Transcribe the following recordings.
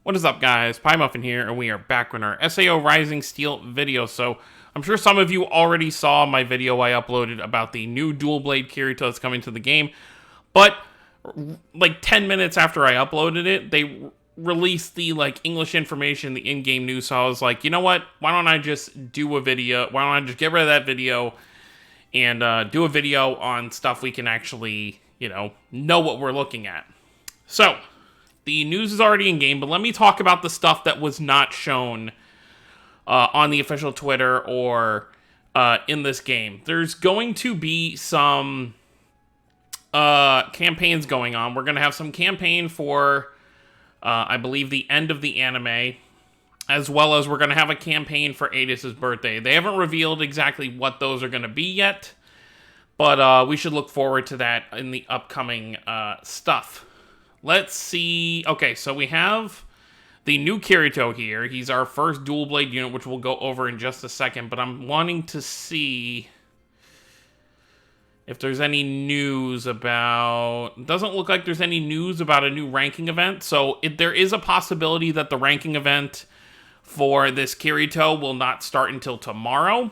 What is up, guys? Pie Muffin here, and we are back with our SAO Rising Steel video. So, I'm sure some of you already saw my video I uploaded about the new dual blade Kirito that's coming to the game, but like 10 minutes after I uploaded it, they released the English information, the in-game news. So I was like, you know what? Why don't I just do a video? Why don't I just get rid of that video and do a video on stuff we can actually, know what we're looking at. So, the news is already in game, but let me talk about the stuff that was not shown on the official Twitter or in this game. There's going to be some campaigns going on. We're going to have some campaign for, I believe, the end of the anime, as well as we're going to have a campaign for Adis' birthday. They haven't revealed exactly what those are going to be yet, but we should look forward to that in the upcoming stuff. Let's see. Okay, so we have the new Kirito here. He's our first dual blade unit, which we'll go over in just a second. But I'm wanting to see if there's any news about... It doesn't look like there's any news about a new ranking event. So there is a possibility that the ranking event for this Kirito will not start until tomorrow.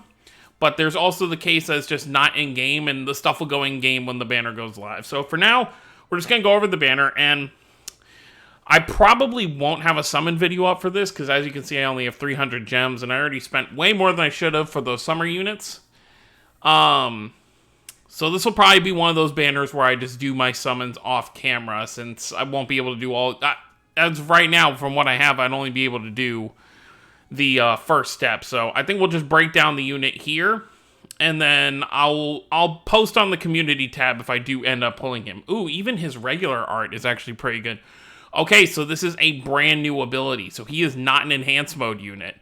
But there's also the case that it's just not in-game, and the stuff will go in-game when the banner goes live. So for now, we're just going to go over the banner, and I probably won't have a summon video up for this, because as you can see, I only have 300 gems, and I already spent way more than I should have for those summer units. So this will probably be one of those banners where I just do my summons off camera, since I won't be able to do all... As right now, from what I have, I'd only be able to do the first step. So I think we'll just break down the unit here. And then I'll post on the community tab if I do end up pulling him. Ooh, even his regular art is actually pretty good. Okay, so this is a brand new ability. So he is not an enhanced mode unit.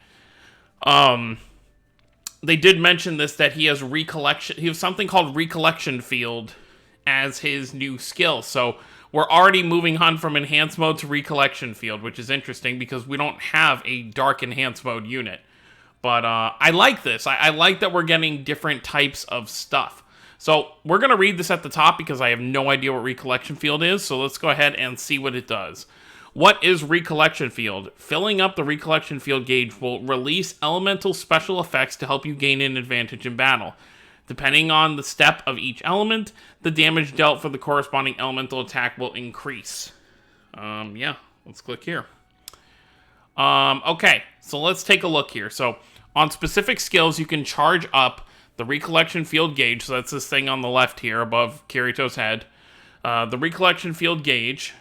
They did mention this, that he has Recollection. He has something called Recollection Field as his new skill. So we're already moving on from enhanced mode to Recollection Field, which is interesting because we don't have a dark enhanced mode unit. But I like this. I like that we're getting different types of stuff. So we're going to read this at the top because I have no idea what Recollection Field is. So let's go ahead and see what it does. What is Recollection Field? Filling up the Recollection Field gauge will release elemental special effects to help you gain an advantage in battle. Depending on the step of each element, the damage dealt for the corresponding elemental attack will increase. Yeah, let's click here. Okay, so let's take a look here. So on specific skills, you can charge up the Recollection Field gauge. So that's this thing on the left here above Kirito's head. The Recollection Field gauge.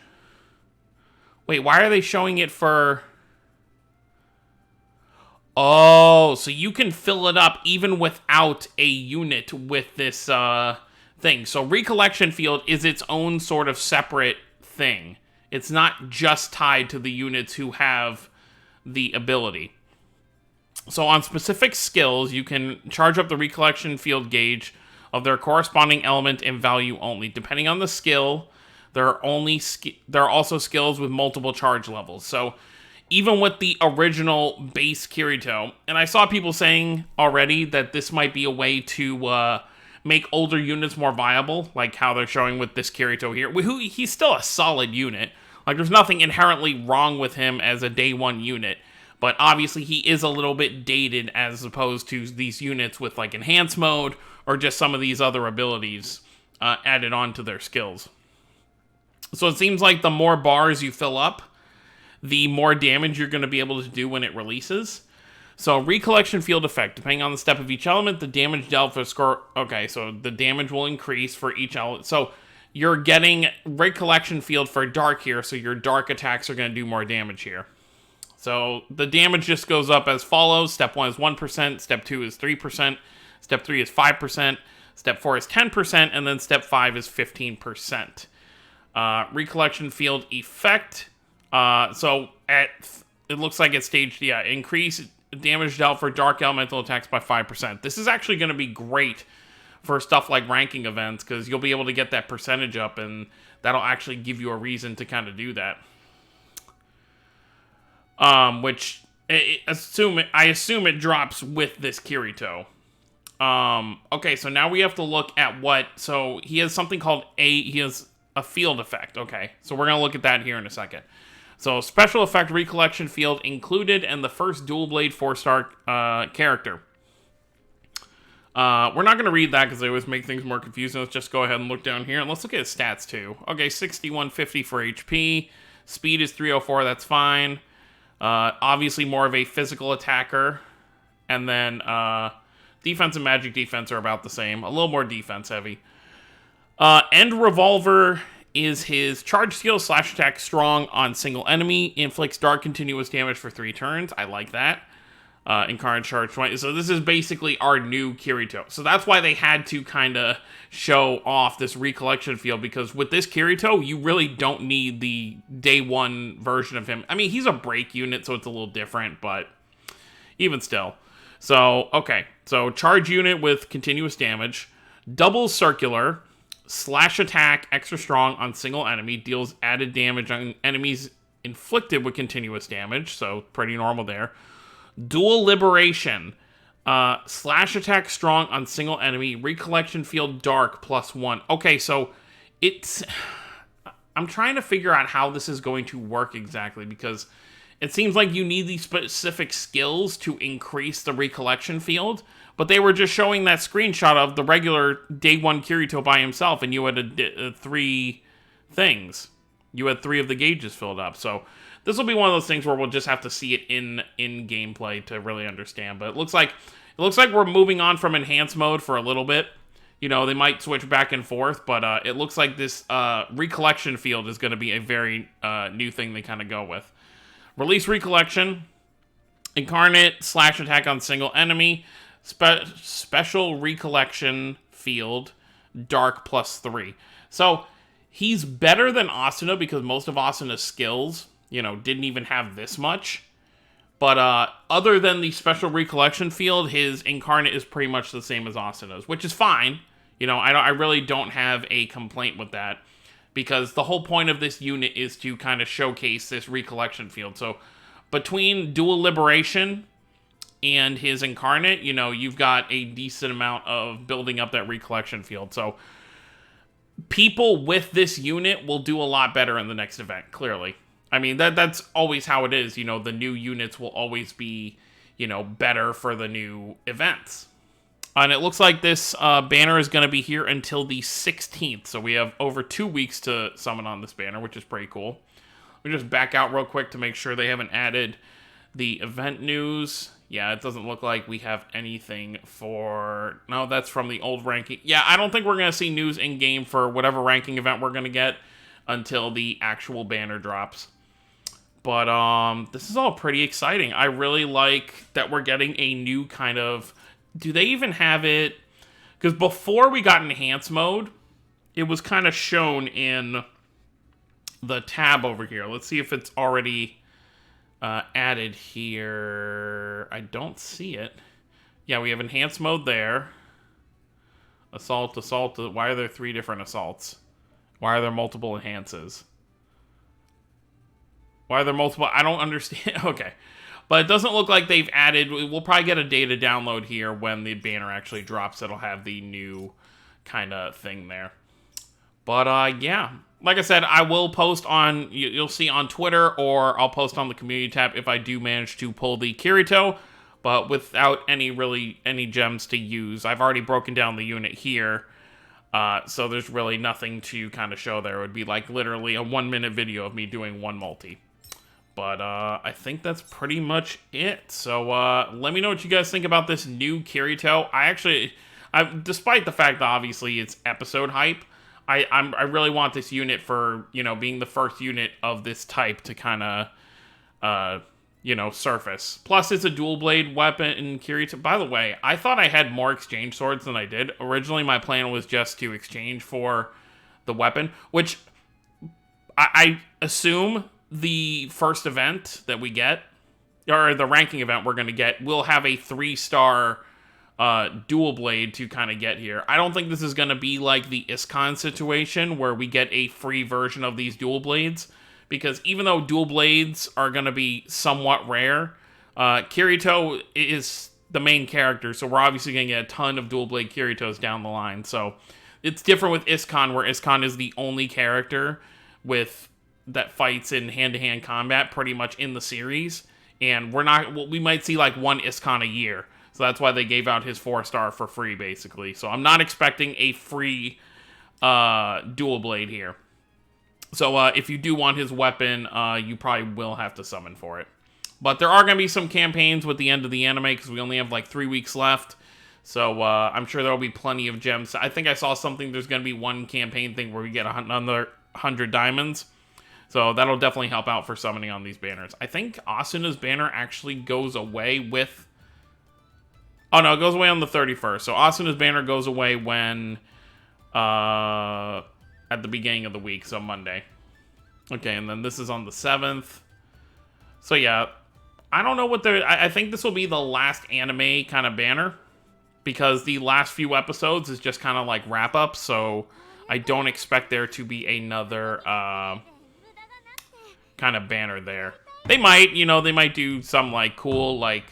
Wait, why are they showing it for... Oh, so you can fill it up even without a unit with this thing. So Recollection Field is its own sort of separate thing. It's not just tied to the units who have the ability. So on specific skills, you can charge up the Recollection Field gauge of their corresponding element and value only. Depending on the skill, there are also skills with multiple charge levels. So even with the original base Kirito, and I saw people saying already that this might be a way to make older units more viable, like how they're showing with this Kirito here. He's still a solid unit. Like, there's nothing inherently wrong with him as a day one unit. But obviously, he is a little bit dated as opposed to these units with, like, enhanced mode or just some of these other abilities added on to their skills. So it seems like the more bars you fill up, the more damage you're going to be able to do when it releases. So, Recollection Field effect. Depending on the step of each element, the damage dealt for score... Okay, so the damage will increase for each element. So you're getting Recollection Field for dark here, so your dark attacks are going to do more damage here. So the damage just goes up as follows. Step 1 is 1%, Step 2 is 3%, Step 3 is 5%, Step 4 is 10%, and then Step 5 is 15%. Recollection Field effect. So it looks like it's staged, increase damage dealt for dark elemental attacks by 5%. This is actually going to be great for stuff like ranking events, because you'll be able to get that percentage up, and that'll actually give you a reason to kind of do that. Which I assume it drops with this Kirito. Okay, so now we have to look at what... So he has something called he has a field effect. Okay, so we're going to look at that here in a second. So special effect Recollection field included, and the first dual blade 4-star character. We're not going to read that because they always make things more confusing. Let's just go ahead and look down here, and let's look at his stats too. Okay, 6150 for HP. Speed is 304, that's fine. Obviously more of a physical attacker. And then defense and magic defense are about the same. A little more defense heavy. End Revolver is his charge skill, slash attack strong on single enemy. Inflicts dark continuous damage for 3 turns. I like that. Incarnate charge 20. So this is basically our new Kirito. So that's why they had to kind of show off this Recollection field, because with this Kirito, you really don't need the day 1 version of him. I mean, he's a break unit, so it's a little different, but even still. So, okay. So, charge unit with continuous damage. Double circular. Slash attack extra strong on single enemy. Deals added damage on enemies inflicted with continuous damage. So, pretty normal there. Dual liberation. Slash attack strong on single enemy. Recollection field dark +1. Okay, so it's... I'm trying to figure out how this is going to work exactly, because it seems like you need these specific skills to increase the Recollection field, but they were just showing that screenshot of the regular day 1 Kirito by himself, and you had 3 things. You had 3 of the gauges filled up, so this will be one of those things where we'll just have to see it in gameplay to really understand. But it looks like we're moving on from enhanced mode for a little bit. You know, they might switch back and forth, but it looks like this Recollection field is going to be a very new thing they kind of go with. Release Recollection, Incarnate, slash attack on single enemy, special Recollection field, dark +3. So he's better than Asuna, because most of Asuna's skills, you know, didn't even have this much. But other than the special Recollection field, his Incarnate is pretty much the same as Asuna's, which is fine. You know, I really don't have a complaint with that, because the whole point of this unit is to kind of showcase this Recollection field. So between Dual Liberation and his Incarnate, you know, you've got a decent amount of building up that Recollection field. So people with this unit will do a lot better in the next event, clearly. I mean, that's always how it is. You know, the new units will always be, you know, better for the new events. And it looks like this banner is going to be here until the 16th. So we have over 2 weeks to summon on this banner, which is pretty cool. Let me just back out real quick to make sure they haven't added the event news. Yeah, it doesn't look like we have anything for... No, that's from the old ranking. Yeah, I don't think we're going to see news in-game for whatever ranking event we're going to get until the actual banner drops. But this is all pretty exciting. I really like that we're getting a new kind of... Do they even have it? Because before we got enhanced mode, it was kind of shown in the tab over here. Let's see if it's already added here. I don't see it. Yeah, we have enhanced mode there. Assault. Why are there 3 different assaults? Why are there multiple enhances? Why are there multiple? I don't understand. Okay. But it doesn't look like they've added... We'll probably get a data download here when the banner actually drops. It'll have the new kind of thing there. But, yeah. Like I said, I will post on... You'll see on Twitter, or I'll post on the community tab if I do manage to pull the Kirito, but without any gems to use. I've already broken down the unit here, so there's really nothing to kind of show there. It would be like literally a 1-minute video of me doing one multi. But I think that's pretty much it. So let me know what you guys think about this new Kirito. Despite the fact that obviously it's episode hype, I really want this unit for, you know, being the first unit of this type to kind of, you know, surface. Plus, it's a dual blade weapon in Kirito. By the way, I thought I had more exchange swords than I did. Originally, my plan was just to exchange for the weapon, which I assume the first event that we get, or the ranking event we're going to get, will have a 3-star dual blade to kind of get here. I don't think this is going to be like the ISKCON situation where we get a free version of these dual blades, because even though dual blades are going to be somewhat rare, Kirito is the main character, so we're obviously going to get a ton of dual blade Kiritos down the line. So it's different with ISKCON, where ISKCON is the only character with that fights in hand-to-hand combat pretty much in the series, and we might see like one Iskon a year. So that's why they gave out his 4-star for free, basically. So I'm not expecting a free dual blade here. So if you do want his weapon, you probably will have to summon for it. But there are going to be some campaigns with the end of the anime, because we only have like 3 weeks left. So I'm sure there will be plenty of gems. I think I saw something, there's going to be one campaign thing where we get another 100 diamonds. So that'll definitely help out for summoning on these banners. I think Asuna's banner actually goes away with... Oh, no, it goes away on the 31st. So Asuna's banner goes away when... at the beginning of the week, so Monday. Okay, and then this is on the 7th. So yeah, I don't know what they're... I think this will be the last anime kind of banner, because the last few episodes is just kind of like wrap-up, so I don't expect there to be another kind of banner there. They might, they might do some like cool, like,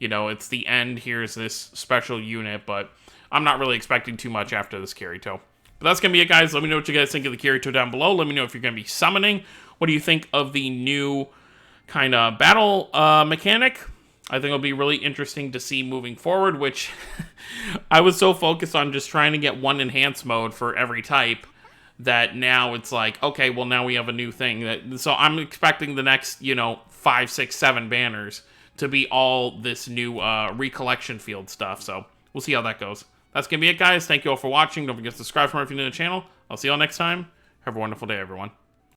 it's the end, here's this special unit, but I'm not really expecting too much after this Kirito. But that's going to be it, guys. Let me know what you guys think of the Kirito down below. Let me know if you're going to be summoning. What do you think of the new kind of battle mechanic? I think it'll be really interesting to see moving forward, which I was so focused on just trying to get one enhanced mode for every type that now it's like, okay, well, now we have a new thing. So I'm expecting the next, 5, 6, 7 banners to be all this new recollection field stuff. So we'll see how that goes. That's going to be it, guys. Thank you all for watching. Don't forget to subscribe for more if you're new to the channel. I'll see you all next time. Have a wonderful day, everyone.